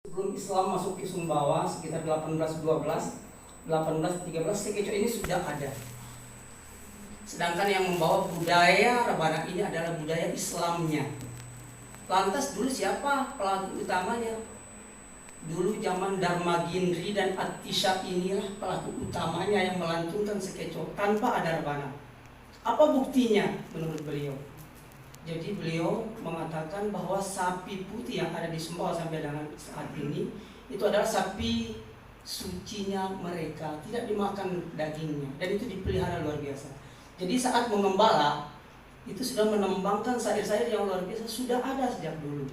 Sebelum Islam masuk ke Sumbawa sekitar 1812, 1813 Sekeco ini sudah ada. Sedangkan yang membawa budaya Rabana ini adalah budaya Islamnya. Lantas dulu siapa pelaku utamanya? Dulu zaman Darmagindri dan Atisha inilah pelaku utamanya yang melantunkan Sekeco tanpa ada Rabana. Apa buktinya menurut beliau? Jadi beliau mengatakan bahwa sapi putih yang ada di Sumbawa sampai dengan saat ini itu adalah sapi sucinya mereka, tidak dimakan dagingnya, dan itu dipelihara luar biasa. Jadi saat mengembala itu sudah menembangkan sair-sair yang luar biasa, sudah ada sejak dulu.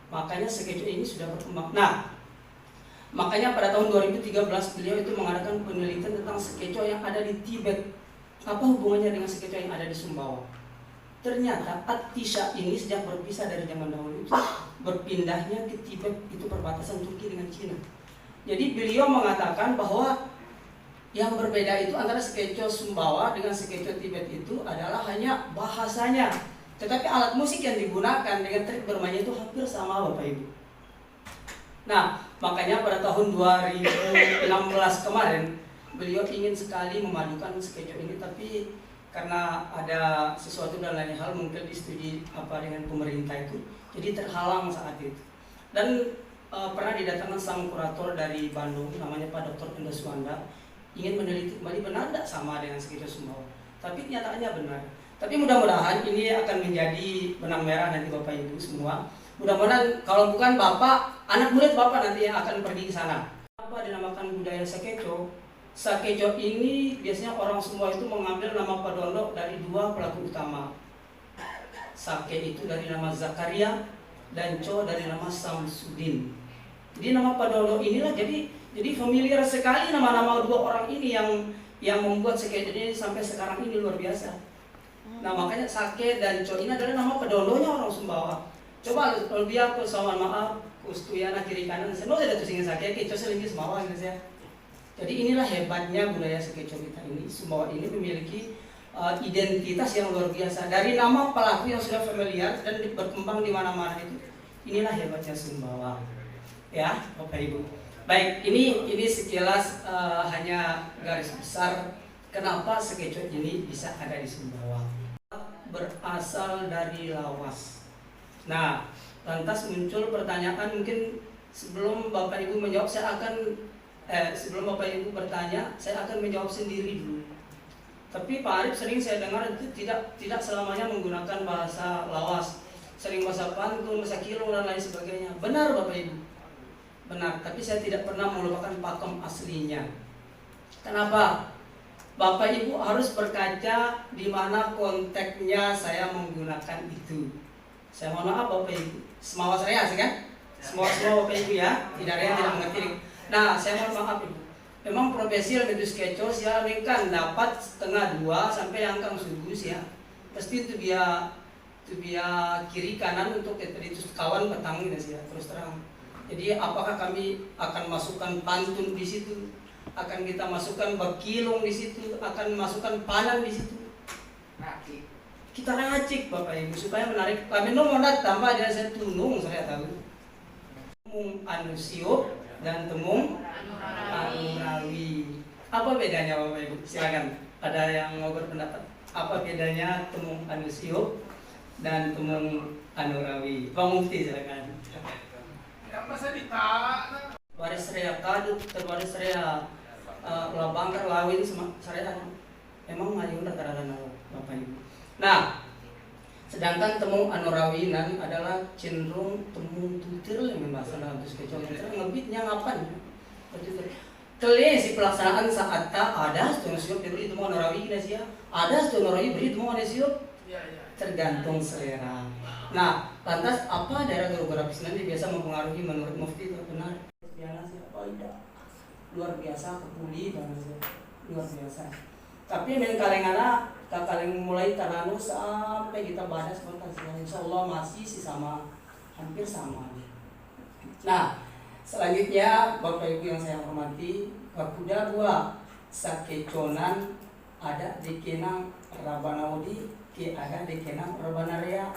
Makanya Sekeco ini sudah berkembang. Nah, makanya pada tahun 2013 beliau itu mengadakan penelitian tentang Sekeco yang ada di Tibet. Apa hubungannya dengan Sekeco yang ada di Sumbawa? Ternyata Atisha ini sejak berpisah dari zaman dahulu itu berpindahnya ke Tibet, itu perbatasan Turki dengan Cina. Jadi beliau mengatakan bahwa yang berbeda itu antara Sekeco Sumbawa dengan Sekeco Tibet itu adalah hanya bahasanya, tetapi alat musik yang digunakan dengan trik bermainnya itu hampir sama, Bapak Ibu. Nah, makanya pada tahun 2016 kemarin beliau ingin sekali memadukan Sekeco ini, tapi karena ada sesuatu dan lain hal mungkin disetujui dengan pemerintah itu, jadi terhalang saat itu. Dan pernah didatangkan sang kurator dari Bandung namanya Pak Dr. Endo Suwanda, ingin meneliti kembali benar tidak sama dengan Sekeco Sumbawa, tapi nyatanya benar. Tapi mudah-mudahan ini akan menjadi benang merah nanti Bapak Ibu semua. Mudah-mudahan kalau bukan Bapak, anak murid Bapak nanti yang akan pergi ke sana. Apa dinamakan budaya Sekeco? Sekeco ini biasanya orang semua itu mengambil nama Padondo dari dua pelaku utama. Sake itu dari nama Zakaria dan Co dari nama Samsudin. Jadi nama Padondo inilah jadi familiar sekali nama-nama dua orang ini yang membuat Sekeco ini sampai sekarang ini luar biasa. Nah, makanya Sake dan Co ini adalah nama Padondonya orang Sumbawa. Coba lebih aku sama maaf kustuyana kiri kanan saya no ada tuh Sake Keco selingkih Sumbawa gitu ya. Jadi inilah hebatnya budaya Sekeco kita ini. Sumbawa ini memiliki identitas yang luar biasa. Dari nama pelaku yang sudah familiar dan berkembang di mana-mana itu. Inilah hebatnya Sumbawa. Ya, Bapak Ibu. Baik, ini sekilas hanya garis besar kenapa Sekeco ini bisa ada di Sumbawa. Berasal dari Lawas. Nah, lantas muncul pertanyaan, mungkin sebelum Bapak Ibu menjawab sebelum Bapak Ibu bertanya, saya akan menjawab sendiri dulu. Tapi Pak Arif sering saya dengar itu tidak selamanya menggunakan bahasa Lawas, sering bahasa pantun, bahasa kilo dan lain sebagainya. Benar Bapak Ibu, benar. Tapi saya tidak pernah melupakan pakem aslinya. Kenapa? Bapak Ibu harus berkaca di mana konteksnya saya menggunakan itu. Saya mohon maaf Bapak Ibu, semua saya kan? Semua Bapak Ibu ya, tidak ada yang tidak mengerti. Nah, saya mohon maaf Ibu. Memang profesi lebih Sekeco saya kan dapat setengah dua sampai yang kang subuh ya. Pasti itu dia kiri kanan untuk itu kawan petang gitu ya, terus terang. Jadi apakah kami akan masukkan pantun di situ? Akan kita masukkan bakilung di situ, akan masukkan panan di situ. Kita racik Bapak Ibu supaya menarik. Kami mau tambah dan saya tunung saya tahu. Temung Anusiop dan temung Anurawi. Apa bedanya Bapak Ibu? Silakan. Ada yang mau berpendapat? Apa bedanya temung Anusiop dan temung Anurawi? Pak Mufti silakan. Apa saya ditanya? Waris rea kaduk, terwaris rea labangkar lawin saya emang mayun rata-rata Bapak Ibu. Nah, sedangkan temung Anurawinan adalah cenderung temung tutir yang bahasa dalam Sekeco ngebitnya ngapan? Kali si pelaksanaan saat ada setengah siup diberi temung Anurawi Indonesia, ada setengah Anurawi beri temung Indonesia, tergantung selera. Nah, lantas apa daerah geografis nanti biasa mempengaruhi menurut Mufti itu benar? Biasa apa tidak? Luar biasa kepuli banget luar biasa. Tapi men kalengana kaleng mulai tananu sampai kita bahas kontak insya Allah masih sama hampir sama. Nah, selanjutnya Bapak Ibu yang saya hormati, Bakuda dua Sakeconan ada di Kenang Rabanaudi, ada di Kenang Rabanarea.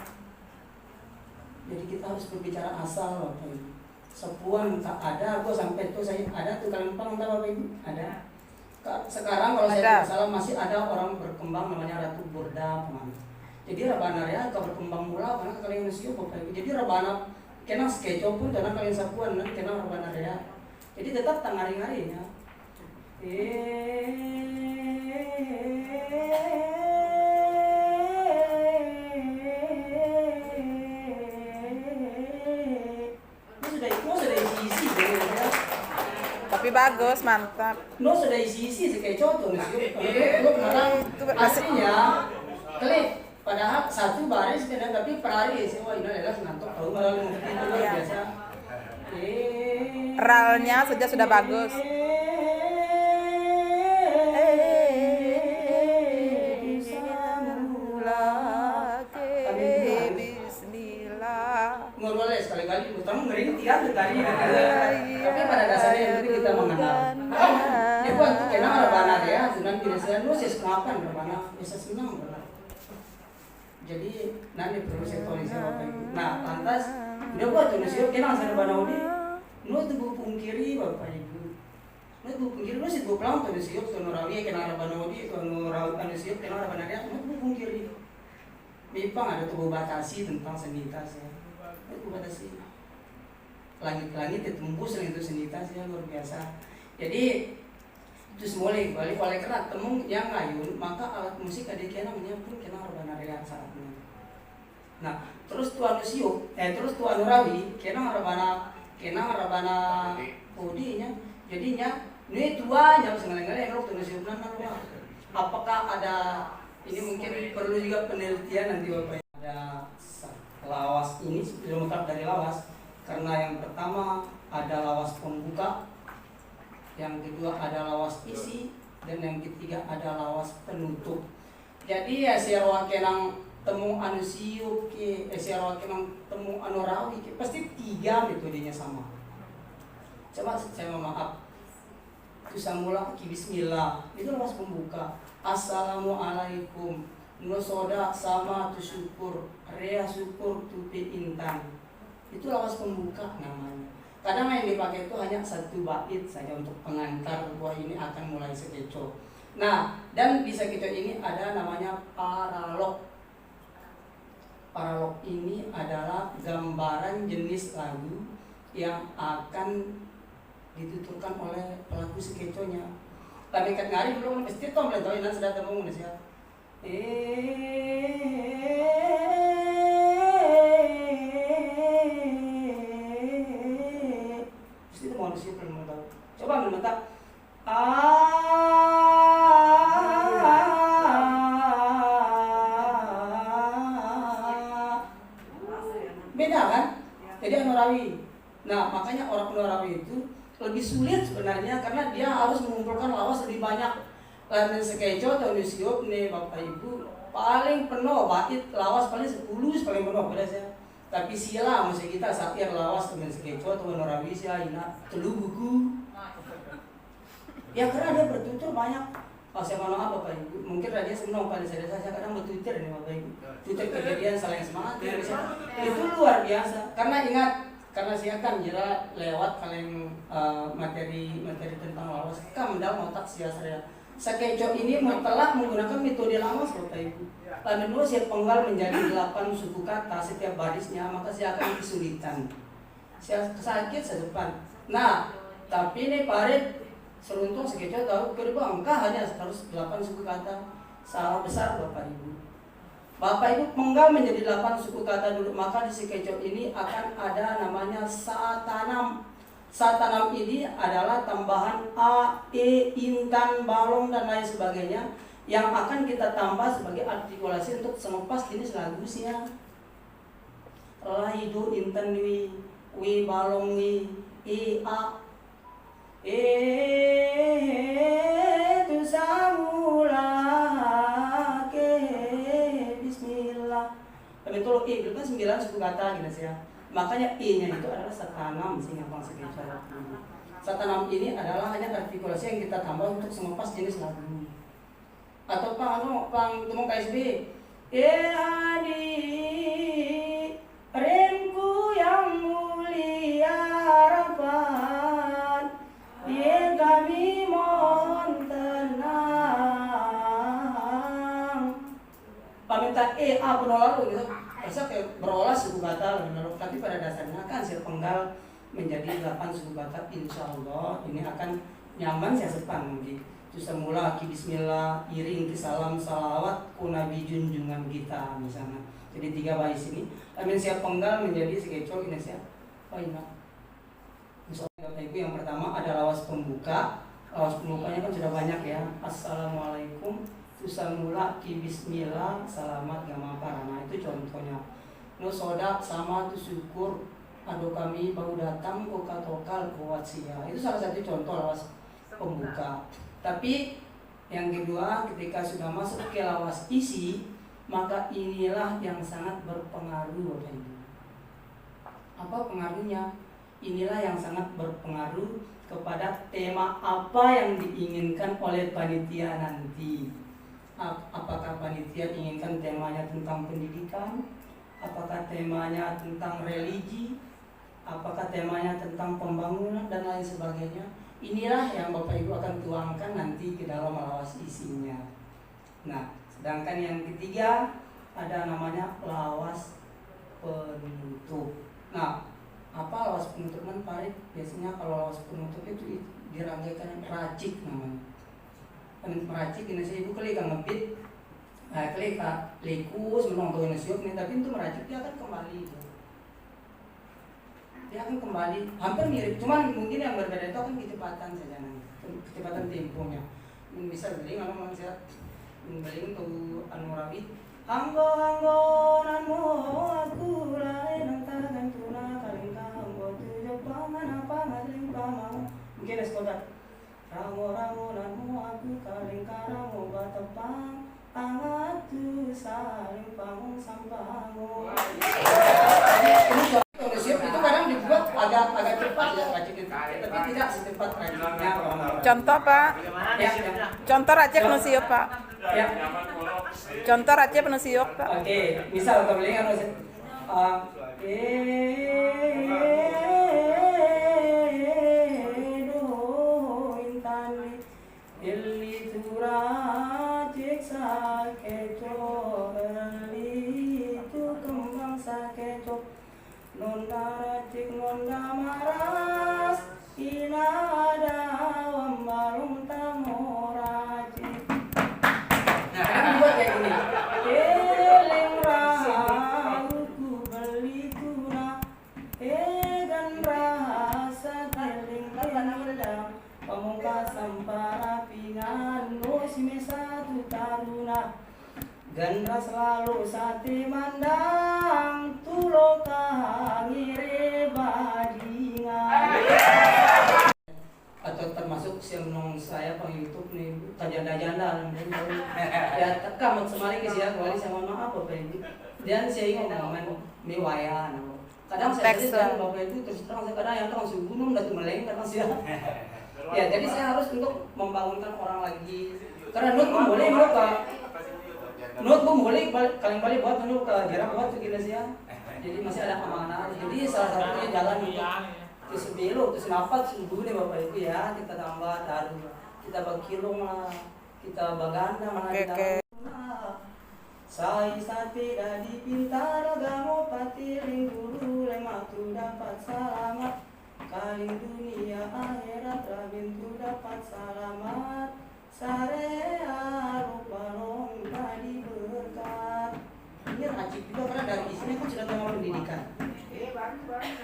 Jadi kita harus berbicara asal Bapak Ibu. Sepuan tak ada, gua sampai tuh saya ada tuh Kalempang entah Bapak Ibu ada. Sekarang kalau saya tidak salah masih ada orang berkembang namanya Ratu Burda teman. Jadi Rabana ya kau berkembang mula karena kalian musio Bapak Ibu. Jadi Rabana kena skeco pun karena kalian sapuan kena Rabana ya. Jadi tetap tangari-ngarinya. Tapi bagus, mantap. No sudah isi kayak contoh lu kemarin aslinya klik padahal satu baris kan tapi per hari sih wah ini adalah ngantuk tahu malah itu luar biasa. Ralnya sudah bagus. Ngoroleh sekali-kali utama ngering tidak tadi tapi pada dasarnya itu kita mengenal dia buat kenal Rabana ya sunan biasa lu sih kenapa Rabana bisa senang benar jadi nanti perlu saya tulis Bapak Ibu. Nah lantas udah buat tulis kenal saya Rabana udah lu tuh buku kiri Bapak Ibu lu buku kiri lu sih buku pelang tulis tuh Nurawi kenal Rabana udah itu Nurawi tulis kenal Rabana ya lu buku kiri Mipang ada tubuh batasi tentang senitas ya. Itu batasi. Langit-langit ditembus itu senitas ya luar biasa. Jadi itu semua balik oleh karena temu yang ngayun maka alat musik ada namanya pun kena Rabana rea saatnya. Nah terus tuan Siuk, terus tuan Nurawi kena Rabana Odinya jadinya ini tuanya sengaja yang tuan Siuk nana apakah ada ini mungkin perlu juga penelitian nanti Bapak. Ada lawas ini sebelum lengkap dari lawas karena yang pertama ada lawas pembuka, yang kedua ada lawas isi, dan yang ketiga ada lawas penutup. Jadi ya serwa kenang temu anu siup ke serwa kenang temu anu rawi ke pasti tiga metodenya sama. Coba saya maaf. Tusamula ki bismillah itu lawas pembuka. Assalamualaikum nusoda sama tu syukur rea syukur tupi intan itu lawas pembuka namanya. Kadang yang dipakai itu hanya satu bait saja untuk pengantar bahwa ini akan mulai sekeco. Nah dan di sekeco ini ada namanya paralog. Paralog ini adalah gambaran jenis lagu yang akan dituturkan oleh pelaku sekeconya. Tapi kat ngari belum pasti tom belum tahu ini sudah temu Indonesia. Pasti itu manusia belum tahu. Coba ambil mata. Beda kan? Jadi Anorawi. Nah makanya orang Anorawi itu lebih sulit sebenarnya karena dia harus mengumpulkan lawas lebih banyak. Lain sekeco atau siup nih Bapak Ibu paling penuh bait lawas paling 10 paling penuh pada saya. Tapi sila mesti kita satir lawas temen sekeco atau Norawi sia ina telu buku. Ya karena dia bertutur banyak. Saya mau apa Bapak Ibu? Mungkin dia senang kali saya kadang bertutur nih Bapak Ibu. Tutur kejadian saling semangat itu luar biasa. Karena ingat karena saya kan jera lewat kalian materi tentang lawas kan mendal otak sia saya sekeco ini telah menggunakan metode lawas Bapak Ibu. Lalu dulu saya penggal menjadi 8 suku kata setiap barisnya maka saya akan kesulitan saya sakit sedepan. Nah tapi ini parit seruntung sekeco tahu kedua angka hanya harus 8 suku kata salah besar Bapak Ibu. Bapak Ibu penggal menjadi 8 suku kata dulu maka di sekeco ini akan ada namanya satanam. Satanam ini adalah tambahan a, e, intan, balong dan lain sebagainya yang akan kita tambah sebagai artikulasi untuk selepas jenis lagusnya. Laidu intan wi balong wi i a tu samula ke bismillah. Tapi itu itu kan 9 suku kata gitu ya. Makanya I-nya itu adalah satanam sehingga bang sekeco. Satanam ini adalah hanya artikulasi yang kita tambah untuk selepas jenis lagu. Atau pang ngomong KSB. Hadi remku yang mulia penolaru gitu. Rasa kayak berolah suku kata lebih, tapi pada dasarnya kan hasil penggal menjadi 8 suku kata. Insya Allah ini akan nyaman saya sepan mungkin. Terus semula ki bismillah, iring ki salam salawat ku nabi junjungan kita misalnya. Jadi 3 bait ini. Amin siap penggal menjadi sekecol ini siap. Oh ini. Misalnya Bapak Ibu yang pertama ada lawas pembuka. Lawas pembukanya kan sudah banyak ya. Assalamualaikum. Tusamula ki bismillah selamat gama parana, itu contohnya. No sodak sama tu syukur ado kami baru datang koka tokal kuat sia, itu salah satu contoh lawas pembuka. Tapi yang kedua ketika sudah masuk ke lawas isi, maka inilah yang sangat berpengaruh Bapak Ibu. Apa pengaruhnya? Inilah yang sangat berpengaruh kepada tema apa yang diinginkan oleh panitia nanti. Apakah panitia inginkan temanya tentang pendidikan, apakah temanya tentang religi, apakah temanya tentang pembangunan dan lain sebagainya. Inilah yang Bapak Ibu akan tuangkan nanti ke dalam lawas isinya. Nah, sedangkan yang ketiga ada namanya lawas penutup. Nah, apa lawas penutup kan Farid? Biasanya kalau lawas penutup itu dirangkaikan racik namanya. Meracik ini saya ibu kali kan ngepit, kali kan lekus menonton nasiop nih, tapi itu meracik dia akan kembali, hampir mirip, cuman mungkin yang berbeda itu akan kecepatan saja nanti, kecepatan temponya. Bisa beli kalau saya beli untuk anurawi, anggo namo aku lain antaran tuna kalingka anggo tujuh pangan apa ngaling pamang, mungkin ada sekolah. Ramo namo aku kaling karamo batepang angatu saling pangung sampangu. Ini itu kadang dibuat agak cepat ya racik itu, tapi tidak secepat raciknya. Contoh Pak. Ya. Contoh racik nu sieup Pak. Ya. Contoh racik nu sieup Pak. Oke, misal kembali kan racik sakeco itu kembang sakeco nonda racik nonda maras inada wambalung tamo racik. Nah kan dibuat kayak gini, eling rahuku beli tuna egan rasa teling teling pamungkasan para pingan no si satu taruna ganda selalu sate mandang tuloka ngire bajingan. Atau termasuk siang saya pang YouTube nih tajanda-janda ya kamu semaling sih ya kali sama maaf Bapak Ibu dan saya ngomongin miwaya kadang saya dan Bapak Ibu terus terang saya kadang yang langsung gunung dan meleng kadang sih ya, jadi saya harus untuk membangunkan orang lagi. Karena notebook boleh kalian balik buat menurut ke jarak buat gila sih ya. Jadi masih ada amanah. Jadi salah satunya jalan ke sebelum, terus nafas subuh nih Bapak Ibu ya. Kita tambah taruh, kita bakilung lah, kita baganda mana kita. Saya tidak dipintar agama patiring dulu lematu dapat selamat. Kaling dunia akhirat rabintu dapat selamat Sarea rupa lomba di berkat. Ini racik juga karena dari isinya kan sudah tema pendidikan.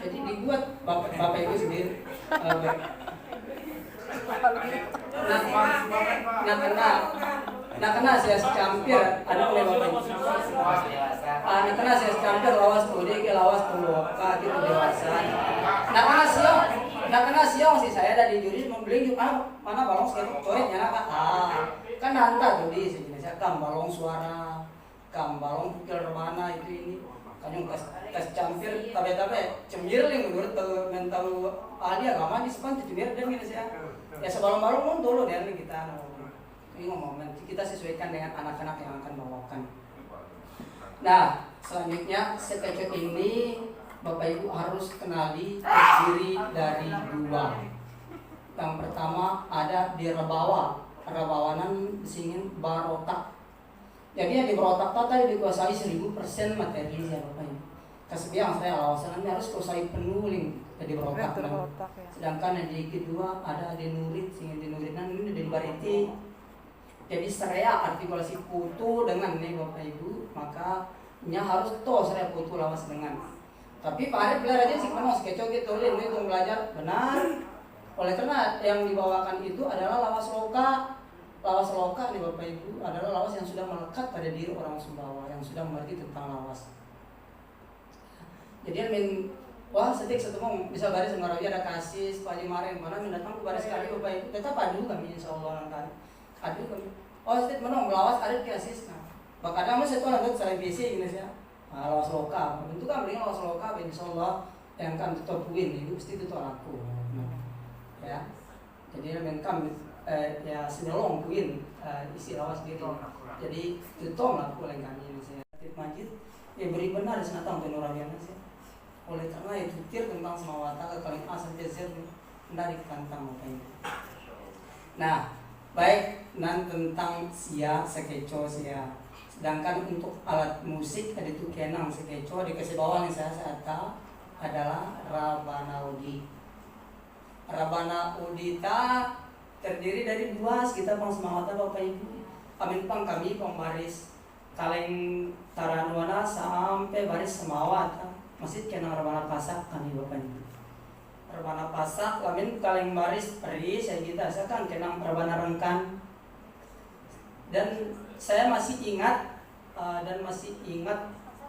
Jadi dibuat Bapak Ibu sendiri. Nah kena saya secampir ada oleh Bapak Ibu. Nah kena saya secampir lawas muda ke lawas peluka gitu dewasa. Nah kena siang sih saya dari juri membeli juga mana balong sekarang coy nyana kan nanta tuh di sini saya balong suara balong pukul remana itu ini kanyang kas campir tabe cemjirling menurut mental ahli agama di sepan cemjir dan gini saya ya sebalong-balong pun dulu dan kita ini ngomong kita sesuaikan dengan anak-anak yang akan bawakan. Nah selanjutnya sekecot ini Bapak Ibu harus kenali ciri dari dua. Yang pertama ada di rebawa, rebawanan disingin barota. Jadi yang di berotak tadi dikuasai 1000% materi ya Bapak Ibu. Kesebiang saya alasannya harus kuasai penuh jadi berotak. Ya. Sedangkan yang di kedua ada adenurid, sehingga adenuridan ini dari bariti. Jadi serea artikulasi putu dengan nih Bapak Ibu, maka nya harus serea putu lawas dengan. Tapi Pak Arif belajar aja sih penuh sekeco gitu, itu belajar benar. Oleh karena yang dibawakan itu adalah lawas loka. Lawas loka nih Bapak Ibu adalah lawas yang sudah melekat pada diri orang Sumbawa, yang sudah mengerti tentang lawas. Jadi wah setik setemu bisa baris sama Rawi ada kasih Pak Maren mana mendatang ke baris kali Bapak Ibu tetap adu kami insyaallah nanti adu kami setik menong lawas ada kasih nah bakal saya tuh lanjut saya bisi gini ya lawas lokal bentuk kan beli lawas lokal insyaallah yang kan tutup win itu pasti tutup aku ya jadi menkan ya sinolong win isi lawas gitu jadi tutup lah oleh kami ini saya tip majid ya beri benar senatang penurawian sih. Oleh karena itu fikir tentang semawata kekalian asal jazer dari kantang apa ini. Nah, baik tentang sia sekeco sia. Sedangkan untuk alat musik ada itu kenang sekeco dikasih bawah yang saya tahu adalah rabana udi. Rabana udita terdiri dari 2 sekitar pang semawata Bapak Ibu. Amin pang kami pembaris kaleng taranuana sampai baris semawata. Masih kena rebana pasak kami Bapak Ibu. Rebana pasak lamin kaleng baris peri saya kita asalkan kena rebana rengkan. Dan saya masih ingat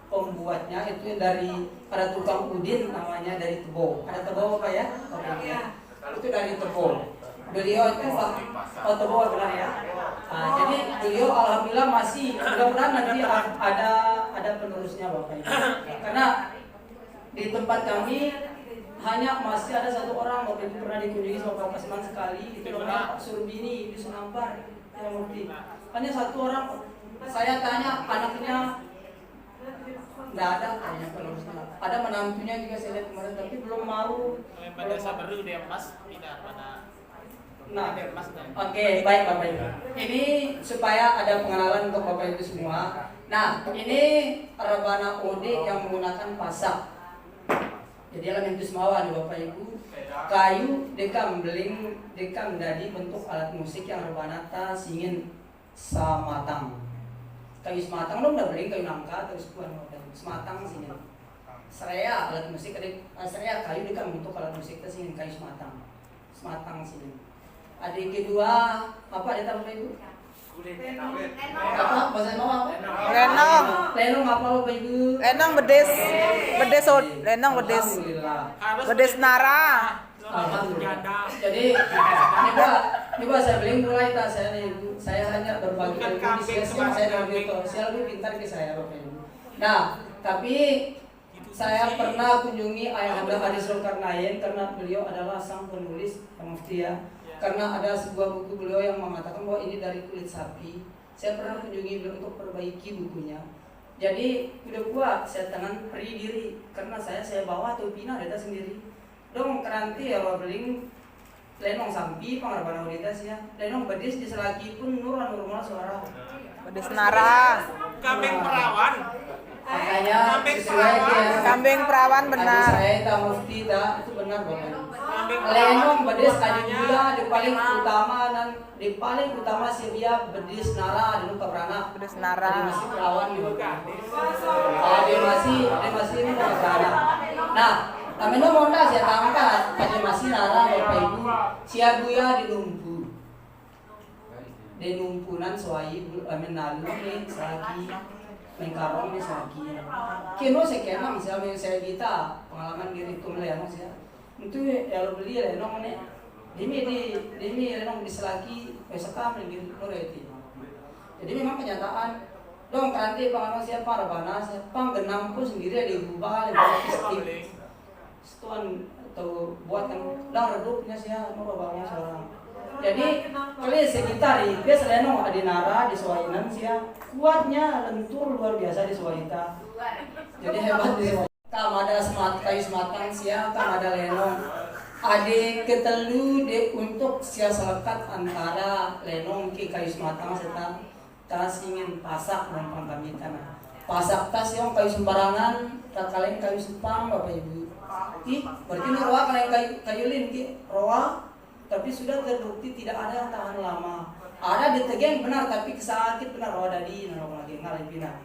pembuatnya itu dari ada tukang udin namanya dari Tebo. Ada Tebo Bapak ya? Itu dari Tebo. Beliau itu Tebo benar ya. Jadi beliau alhamdulillah masih mudah-mudahan nanti ada penerusnya Bapak Ibu. Karena di tempat kami hanya masih ada 1 orang Bapak Ibu pernah dikunjungi sama Pak Kasman sekali itu namanya Pak Surbini di Sunampar yang Mukti. Hanya 1 orang saya tanya anaknya nggak ada kayaknya penerusnya. Ada menantunya juga saya lihat kemarin tapi belum mau. Pada baru dia Mas tidak pada. Nah, oke, baik Bapak Ibu. Ini supaya ada pengenalan untuk Bapak Ibu semua. Nah, ini rebana ode yang menggunakan pasak. Jadi elemen semawa nih Bapak Ibu. Kayu dekam beling dekam dari bentuk alat musik yang rebanata singin samatang. Kayu sematang dong udah beling kayu nangka terus buan sematang singin. Serea alat musik serea kayu dekam bentuk alat musik itu singin kayu sematang. Sematang singin. Adik kedua apa ada Bapak Ibu? Apa bahasa Jawa apa? Lenong. Lenong apa Bapak Ibu? Lenong bedes. Lenong bedes. Bedes nara. Alhamdulillah. Jadi coba saya beli mulai tak saya hanya berbagi ilmu di saya lebih pintar ke saya Bapak Ibu. Nah, tapi saya pernah kunjungi Ayahanda Hadis Zulkarnain karena beliau adalah sang penulis yang mufti ya. Karena ada sebuah buku beliau yang mengatakan bahwa ini dari kulit sapi. Saya pernah kunjungi beliau untuk perbaiki bukunya. Jadi udah kuat saya tangan peri diri karena saya bawa topina data sendiri. Dong keranti ya beling lenong sampi pengarabana unitas ya. Lenong bedis di selagi pun normal suara. Bedes nara. Kambing perawan. Makanya sesuai ya. Kambing perawan benar. Saya tak mufti tak itu benar Bapak. Lenong bedis ada gula di paling utama dan di paling utama Syria bedis nara dulu keberana. Bedes nara. Masih perawan gitu. Dia masih ini keberana. Nah, namanya monda saya tangkat pada masih nara Bapak Ibu. Sia buya dilumpu. Di numpunan suai menalu nih selagi mengkarong nih selagi. Kino sekena misalnya saya kita pengalaman diri itu melenong saya. Itu ya lo beli lenong nih. Demi lenong di selagi besok lagi loreti. Jadi memang kenyataan dong nanti pengaruh siapa rebana siapa genam pun sendiri diubah lebih istik. Tuan atau buat yang redupnya siapa mau bawa seorang. Jadi kali sekitar dia selenong adinara di suainan sia kuatnya lentur luar biasa di suaita. Jadi hebat di suaita. Kam ada kayu sematang sia kam ada lenong. Ade ketelu de untuk sia selekat antara lenong ke kayu sematang serta tas ingin pasak dan pangkamitan. Pasak tas yang kayu sembarangan, kalian kayu sepang Bapak Ibu. Berarti roa kalian kayu lin roa, tapi sudah terbukti tidak ada yang tahan lama. Ada detegen benar tapi kesakit benar roa dadi lagi ngalih pindah.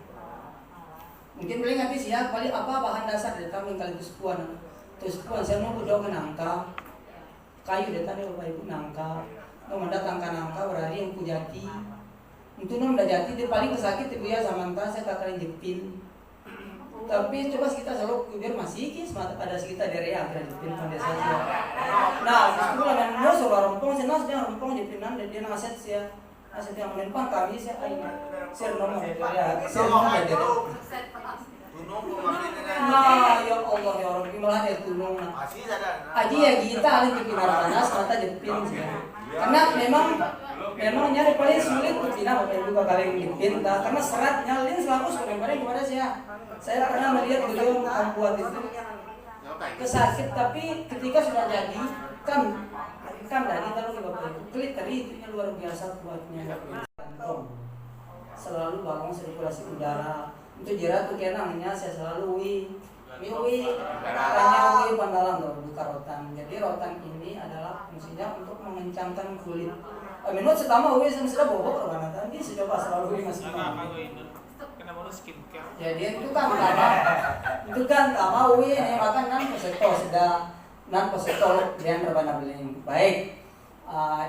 Mungkin boleh ngerti sih ya, paling apa bahan dasar dari kami kali tuspuan. Tuspuan saya mau budok nangka. Kayu detan Bapak Ibu nangka. Mau mendatangkan nangka berarti yang pujati. Itu nom udah jati dia paling kesakit ibu ya zaman tas saya kalian jepin. Tapi coba kita selalu biar masih kis ada sekitar dari akhirnya jepin kondensasi. Nah, itu lah yang mau soal rompong sih nas dia rompong jepinan dan dia naset sih ya. Naset yang menempang kami sih ayo. Ser nomor ya. Ser nomor ya. Nah, ya Allah ya Rabbi malah dia tulung. Aji ya kita alih jepinan panas mata jepin sih. Karena memang nyari paling sulit betina Bapak Ibu kalian jepin karena serat nyalin selalu kemarin kepada saya pernah melihat beliau membuat itu kesakit tapi ketika sudah jadi kan dari taruh Bapak Ibu kulit tadi itu luar biasa kuatnya selalu balong sirkulasi udara untuk jerat tuh kenangnya saya selalu tanya pandalan buka rotan. Jadi rotan ini adalah fungsinya untuk mengencangkan kulit. Menurut setama sudah bobok rebana tadi sudah pas selalu masih. Kenapa skincare? Jadi itu kan sama ini makan nan poseto sudah nan poseto dan rebana beling. Baik.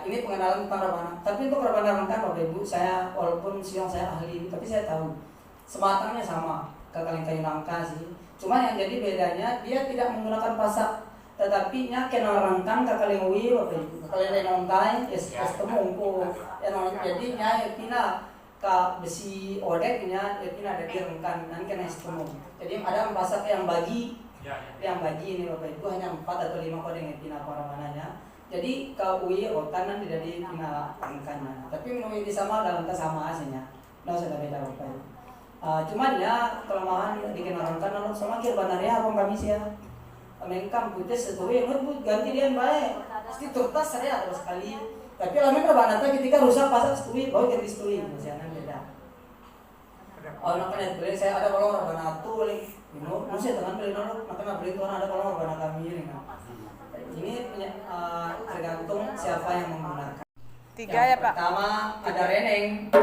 Ini pengenalan tentang rebana. Tapi untuk rebana rengkan Bapak Ibu saya walaupun siang saya ahli tapi saya tahu sematangnya sama kalian kayu nangka sih. Cuma yang jadi bedanya dia tidak menggunakan pasak, tetapi nya kena rangkang kalian Bapak Ibu. Kalian nontai es temungku. Jadi nya pina ka besi odeknya pina ada di rangkang dan kena es temung. Jadi ada pasak yang bagi ini Bapak Ibu hanya 4 atau 5 kodeng yang pina para-mananya. Jadi kau rotan tidak di pina rangkangnya. Tapi menurut ini sama dalam tas sama aslinya. Nggak usah beda Bapak Ibu. Cuman ya kelemahan dikenalkan lalu sama kira banarnya apa kami sih ya mengkam putih sesuai nut ganti dia baik pasti turtas saya terus sekali tapi alamin rebanata ketika rusak pasak setui baru ganti setui misalnya beda nak kena beli saya ada kalau rebanatu lagi musik teman beli nol nak kena beli tuan ada kalau rebanata kami ini tergantung siapa yang menggunakan 3 ya Pak. Pertama ada reneng.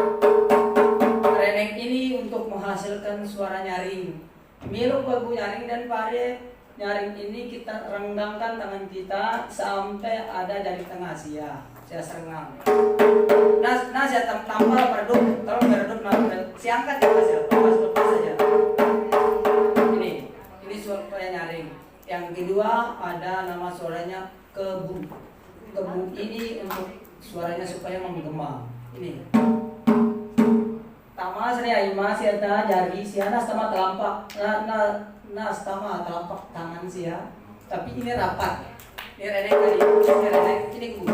Reneng ini untuk menghasilkan suara nyaring. Milu bagu nyaring dan pare nyaring ini kita renggangkan tangan kita sampai ada jari tengah saya serenggang. Nah saya tambah meredup, kalau meredup saya angkat ya Mas ya, lepas saja. Ini suara nyaring. Yang kedua ada nama suaranya kebu. Kebu ini untuk suaranya supaya menggema. Ini. Tama saya masih ada jari siana sama telapak stama telapak tangan sia tapi ini rapat ini redek tadi ini redek ini ku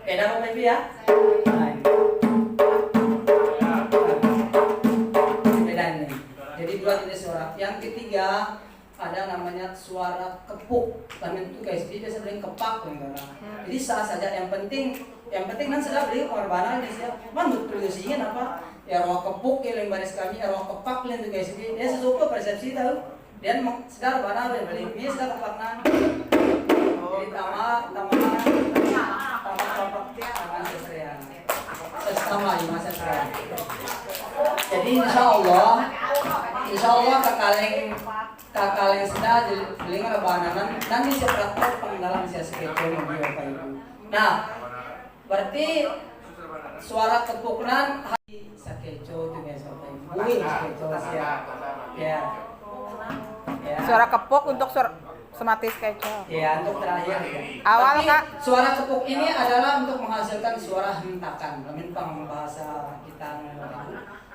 beda Bapak Ibu ya beda ini jadi 2 jenis suara yang ketiga ada namanya suara kepuk dan itu guys dia biasa bilang kepak jadi sah saja yang penting kan sudah beli korban ini sih manut tulisnya apa ya roh kepuk yang baris kami roh kepak yang tuh guys dia sesuatu persepsi tahu dan sedar mana beli ini sudah kepaknan jadi tamak tangan sesuai sesama di masa sekarang jadi insya Allah kakaleng sudah beli rebananan nanti saya praktek penggalan saya sekecoh Bapak Ibu. Nah berarti suara kepuknan hati sakeco itu guys Bapak Ibu. Sakeco ya. Suara kepuk untuk sematis keco. Ya untuk terakhir. Awal tapi, Kak. Suara kepuk ini adalah untuk menghasilkan suara hentakan. Lamin pang bahasa kita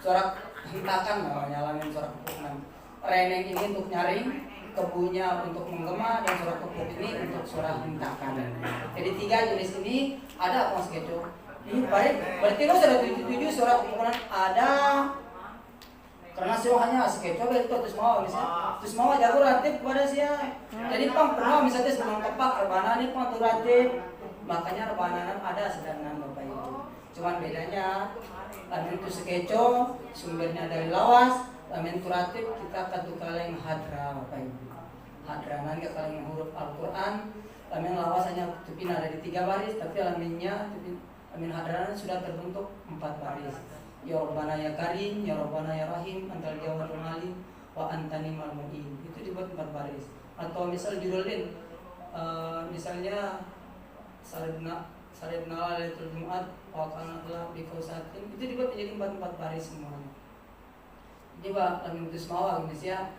suara hentakan namanya lamin suara kepuknan. Reneng ini untuk nyaring, kebunya untuk menggema dan suara kepuk ini untuk suara hentakan. Jadi 3 jenis ini ada apa Mas Keco? Ini baik. Berarti lo sudah 7 suara kepukunan ada. Karena sih hanya sekeco itu terus mau jago ratif kepada sia. Jadi pang pernah misalnya sebelum kepak rebana ini pang ratif. Makanya rebananan ada sedangkan Bapak Ibu. Cuman bedanya lamin itu sekeco sumbernya dari lawas, lamin kuratif kita katu kaleng hadra Bapak Ibu. Hadra nangga kaleng huruf Al-Quran, lamin lawas hanya tupin ada di 3 baris, tapi laminnya lamin hadra sudah terbentuk 4 baris. Ya Rabbana ya Karim, ya Rabbana ya Rahim, antal jawadul alim, wa antani malmu'in. Itu dibuat 4 baris. Atau misal judulin, misalnya Saridna Lailatul Jumat wa kana la bikausatin, itu dibuat menjadi 4 baris semuanya. Jadi Pak lamin itu semua Indonesia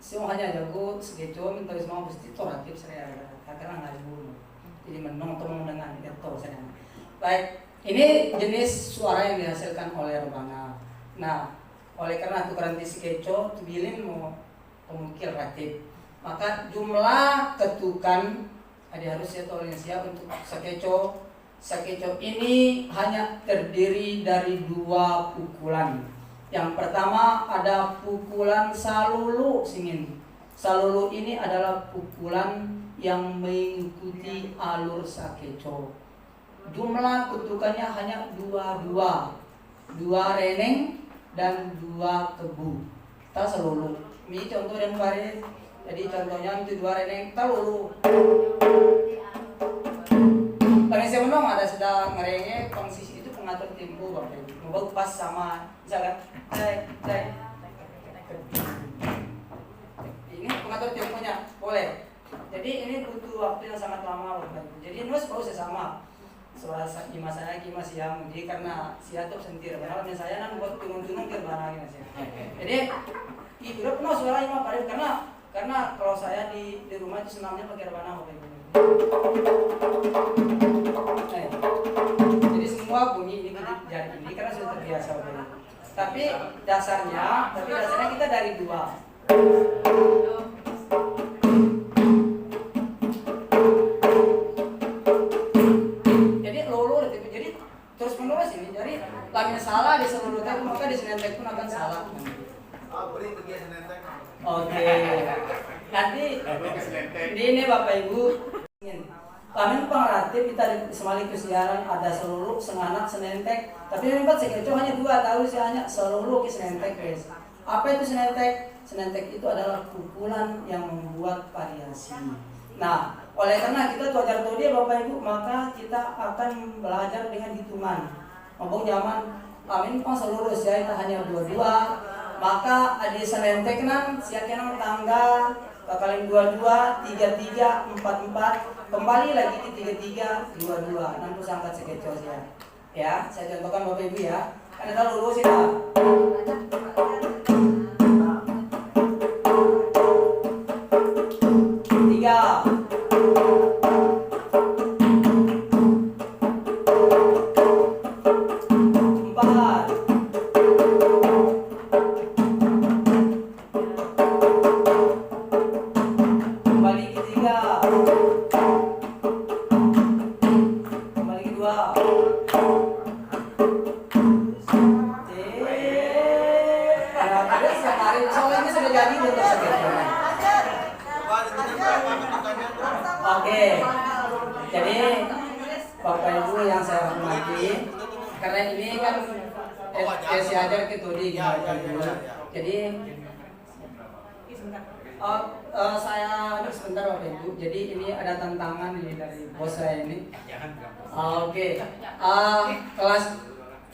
semuanya jago segitu minta semua mesti toratif saya karena nggak dulu. Jadi menonton dengan itu saya. Baik, ini jenis suara yang dihasilkan oleh rebana. Nah, oleh karena tukeran keco tubilin mau pemukil ratif, maka jumlah ketukan ada harus ya toleransi untuk sakeco ini hanya terdiri dari 2 pukulan. Yang pertama ada pukulan salulu singin. Salulu ini adalah pukulan yang mengikuti alur sakeco. Jumlah kutukannya hanya 2 reneng dan 2 kebu. Kita salulu. Ini contoh dan baris. Jadi contohnya itu 2 reneng talulu. Paling sebenarnya ada sedang ngerenge posisi itu pengatur tempo Bapak Ibu. Mau pas sama misalkan ini pengatur temponya boleh. Jadi ini butuh waktu yang sangat lama Bapak Ibu. Jadi nus baru sama. Suara kima saya kima siang. Jadi karena siatu sentir. Padahal misalnya kan buat tunung-tunung ke mana gitu. Jadi itu penuh suara ima Pak Ibu karena kalau saya di rumah itu senamnya pakai rebana Bapak Ibu. Jadi semua bunyi ini jadi ini karena sudah terbiasa Bapak Ibu. Tapi dasarnya kita dari 2. Jadi lulu gitu. Jadi terus menerus ini. Jadi lamin salah di seluruh tek maka di senentek pun akan salah. Beri pergi senentek. Oke. Nanti ini Bapak Ibu lamin pengaratif kita semalikus siaran ada seluruh senganak senentek. Tapi memang sekeco hanya 2 tahu sih hanya seluruh ke senentek guys. Apa itu senentek? Senentek itu adalah pukulan yang membuat variasi. Nah, oleh karena kita belajar dia Bapak Ibu, maka kita akan belajar dengan hitungan. Ngomong zaman lamin pang seluruh ya itu hanya 22. Maka ada senentek nan siakenan tangga kalian 22, 33, 44, kembali lagi di 33, 22. Nanti angkat sekeco ya. Ya, saya contohkan Bapak Ibu ya. Kan ada lurus ya.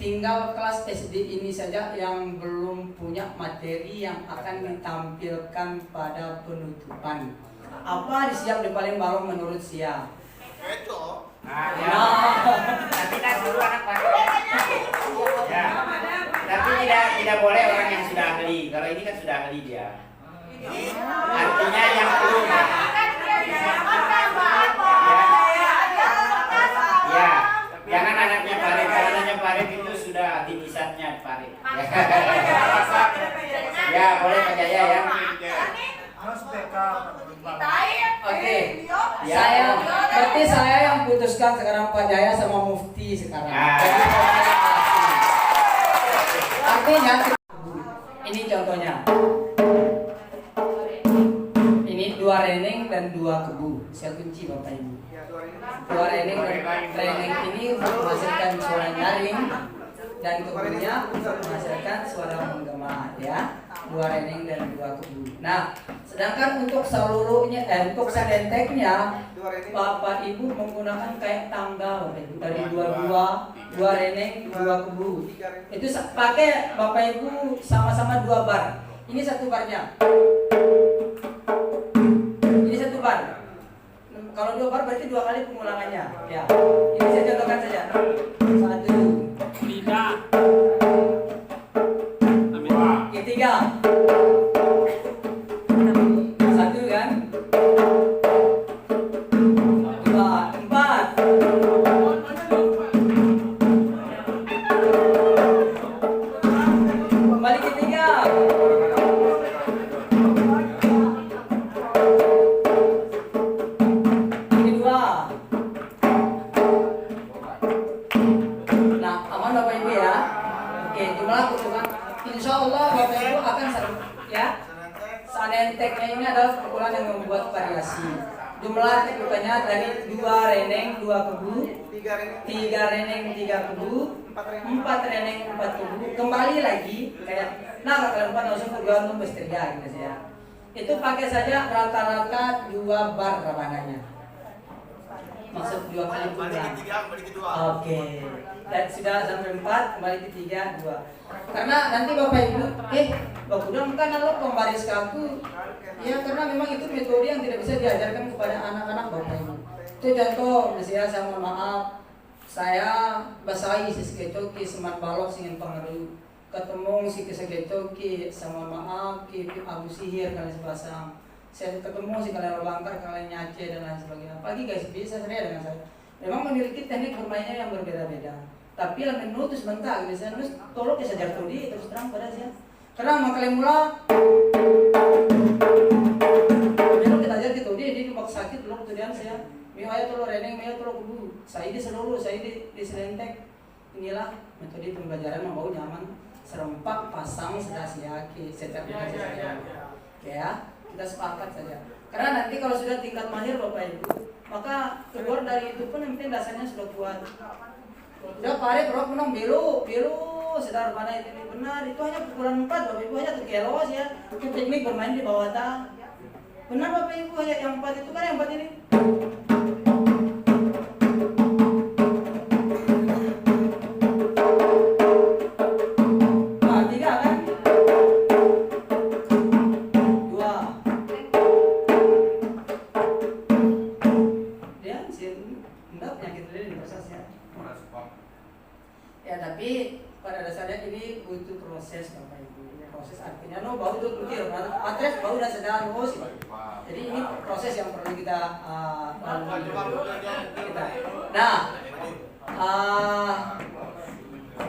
'Tinggal kelas SD ini saja yang belum punya materi yang akan ditampilkan pada penutupan. Apa disiap di paling baru menurut Sia? Keco. Tapi kan dulu anak baru. Ya. Tapi tidak boleh orang yang sudah ahli. Kalau ini kan sudah ahli dia. Artinya yang belum. Ya. Jangan anaknya Farid. Kalau anaknya Farid itu sudah titisatnya Farid. Ya, boleh Pak Jaya ya. Oke. Berarti saya yang putuskan sekarang Pak Jaya sama Mufti sekarang. Artinya ini contohnya. Ini 2 reneng dan 2 2 kebu. Saya kunci Bapak Ibu. 2 reneng dan reneng ini menghasilkan suara nyaring dan kebunya menghasilkan suara menggema ya. 2 reneng dan 2 kebu. Nah, sedangkan untuk seluruhnya untuk sedenteknya Bapak Ibu menggunakan kayak tangga Bapak Ibu dari 2 reneng 2 kebu. Itu pakai Bapak Ibu sama-sama 2 bar. Ini 1 barnya. Ini 1 bar. Kalau 2 bar berarti 2 kali pengulangannya. Ya. Ini saya contohkan saja. 1. Tidak. Ketiga. 1 kan? 2, 4. Kembali ketiga. Ini 2. Nah, aman Bapak Ibu ya. Oke, jumlah pukulan. Insya Allah Bapak Ibu akan ya. Sanenteknya ini adalah pukulan yang membuat variasi. Jumlah pukulannya dari 2 reneng 2 kebu, 3 reneng 3 kebu, 4 reneng 4 kebu. Kembali lagi kayak nah kalau 4 langsung bergantung besteria gitu ya. Itu pakai saja rata-rata 2 bar rabananya. Maksud 2 kali Kembali pukulan. ke 3, kembali ke 2. Oke. Dan sudah sampai 4, kembali ke 3, 2. Karena nanti Bapak Ibu, Bapak Udang kan lo pembaris kaku. Ya karena memang itu metode yang tidak bisa diajarkan kepada anak-anak Bapak Ibu. Itu contoh, misalnya saya mohon maaf, saya basahi si sekecoki seman balok singin pengaruh. Ketemu si kesekecoki sama maaf ki abu sihir kalian sebasang. Saya ketemu si kalian lobangkar, kalian nyace dan lain sebagainya. Pagi guys bisa saya dengan saya. Memang memiliki teknik bermainnya yang berbeda-beda. Tapi yang menutus bentak, misalnya terus tolong ya sajar tadi terus terang pada saya. Karena makanya mula kalau kita ajar gitu dia dibak sakit belum kemudian saya. Mio ayo tolong reneng, mio tolong kudu. Saya di seluruh, saya di selentek. Inilah metode pembelajaran yang bau nyaman. Serempak pasang sudah siaki setiap saja. Ya, kita sepakat saja. Karena nanti kalau sudah tingkat mahir Bapak Ibu, maka keluar dari itu pun yang penting dasarnya sudah kuat. Udah pare perok menang belo sedar mana itu benar itu hanya pukulan 4 Bapak Ibu hanya terkelos ya. Itu teknik bermain di bawah tang. Benar Bapak Ibu hanya yang 4 itu kan yang 4 ini. Nah, 3 kan? 2. Dia sih enggak penyakit lilin di prosesnya. Ya tapi pada dasarnya ini butuh proses Bapak Ibu. Proses artinya bau itu kecil, atres bau dan sedang sih. Jadi ini proses yang perlu kita lalui. Nah,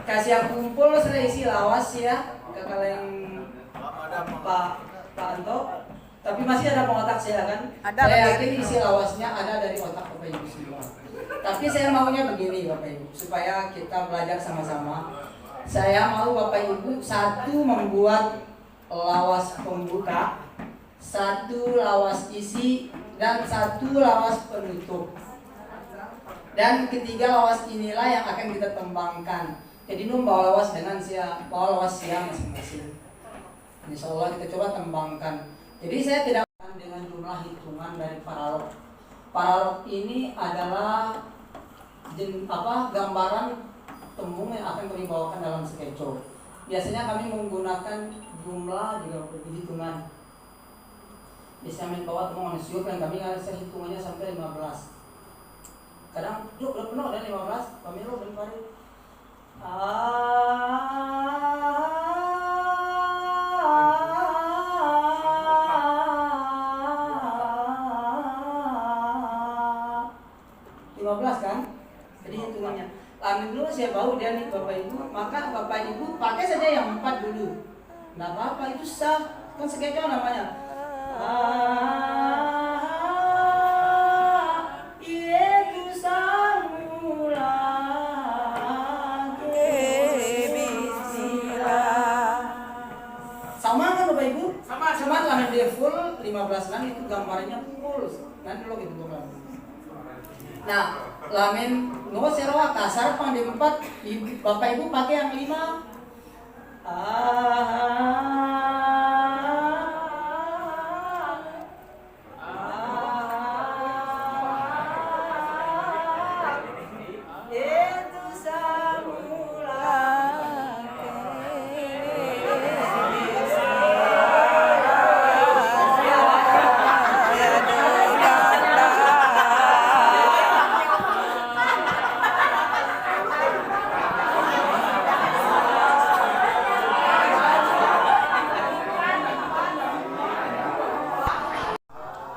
kasih aku kumpul sudah isi lawas ya ke kalian Pak Anto. Tapi masih ada pengotak saya kan? Ada, Saya betul. yakin isi lawasnya ada dari otak Bapak Ibu semua. Tapi saya maunya begini Bapak Ibu, supaya kita belajar sama-sama. Saya mau Bapak Ibu satu membuat lawas pembuka, satu lawas isi, dan satu lawas penutup. Dan ketiga lawas inilah yang akan kita kembangkan. Jadi bawa lawas dengan bawa lawas siang masing-masing. Insya Allah kita coba kembangkan. Jadi saya tidak akan dengan jumlah hitungan dari paralog. Paralog ini adalah gambaran tembung yang akan kami bawakan dalam sketcho. Biasanya kami menggunakan jumlah juga hitungan. Biasanya kami bawa tembung manusia dan kami ada hitungannya sampai 15. Kadang udah penuh ada 15, kami lo dan pare. Kan? Jadi hitungannya. Amin dulu saya bau dia nih Bapak Ibu, maka Bapak Ibu pakai saja yang 4 dulu. Nggak apa-apa itu sah, kan sketcho namanya. Itu samula bismillah. Sama kan Bapak Ibu? Sama. Cuma lahan dia full 15 lang itu gambarnya full. Nah Nah, lamin no seroa kasar pang di 4, Bapak Ibu pakai yang 5. Itu samula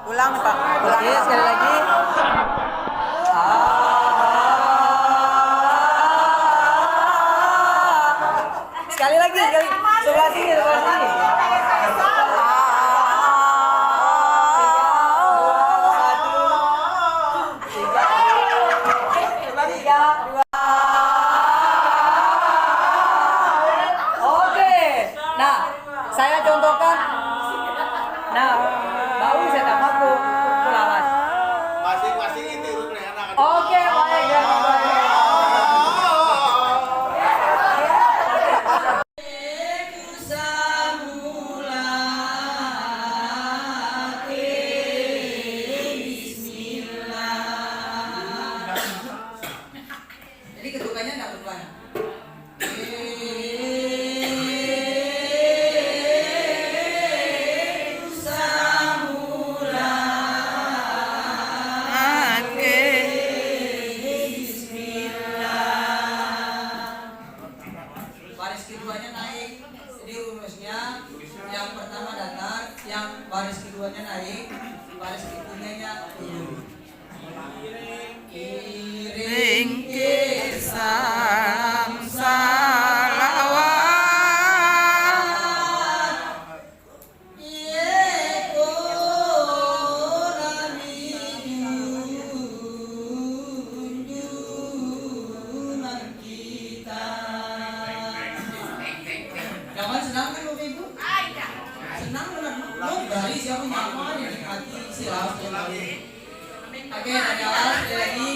Ulang Pak, ulangi sekali lagi. Sekali lagi, sebelah sini, sebelah sini. Oke. Nah, saya contohkan. Nah, bau saya tambah ku lawas. Masing-masing itu urut anak. Oke, baik ya, baik. Jadi ketukannya enggak berubah. Baris keduanya naik, jadi rumusnya yang pertama datar, yang baris keduanya naik, baris ketiganya Iring ke salam salawat. Yeko nabi junjungan kita. Jangan senang kan Bapak Ibu? Senang benar. Lo dari siapa nyaman yang hati silap lagi. Oke, ada sekali lagi.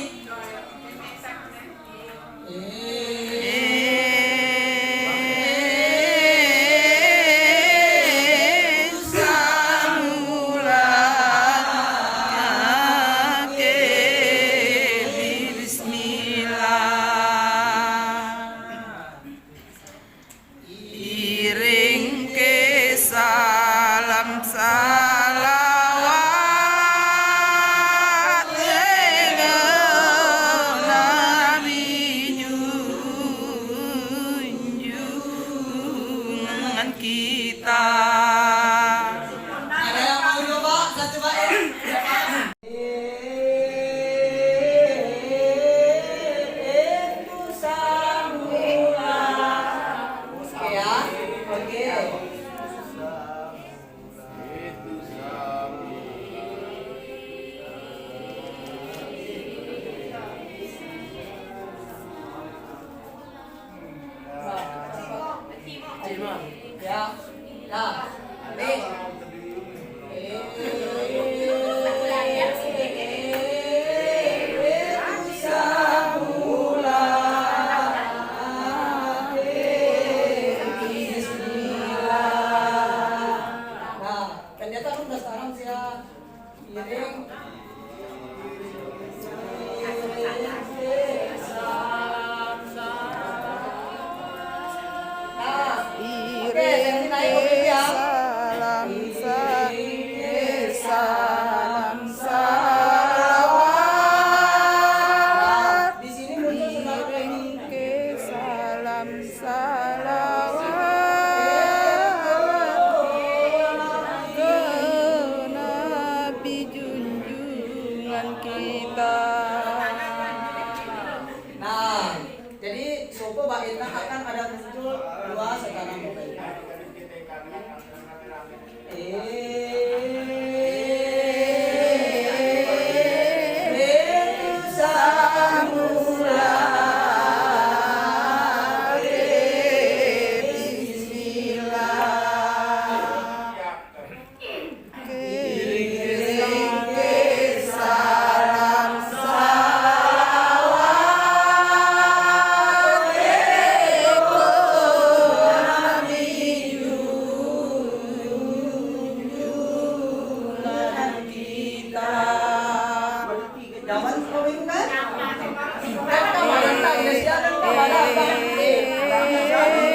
Iring ke salam salawat dengan Nabi junjungan kita. Ada yang mau coba? Saya cobain. Itu samula. Oke ya. Oke. Ya. Ya. Nih. Ternyata lu udah sekarang sih ya. Iring. Nah, oke, saya naik ke ya. Salam salawat. Di sini muncul saudara ini. Ke salam salawat ke Nabi junjungan kita. Nah, jadi sopo baitna akan ada muncul dua sekarang Bapak Ibu. Salam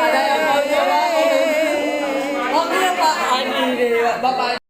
Ada yang mau coba? Oke ya Pak, ini Bapak.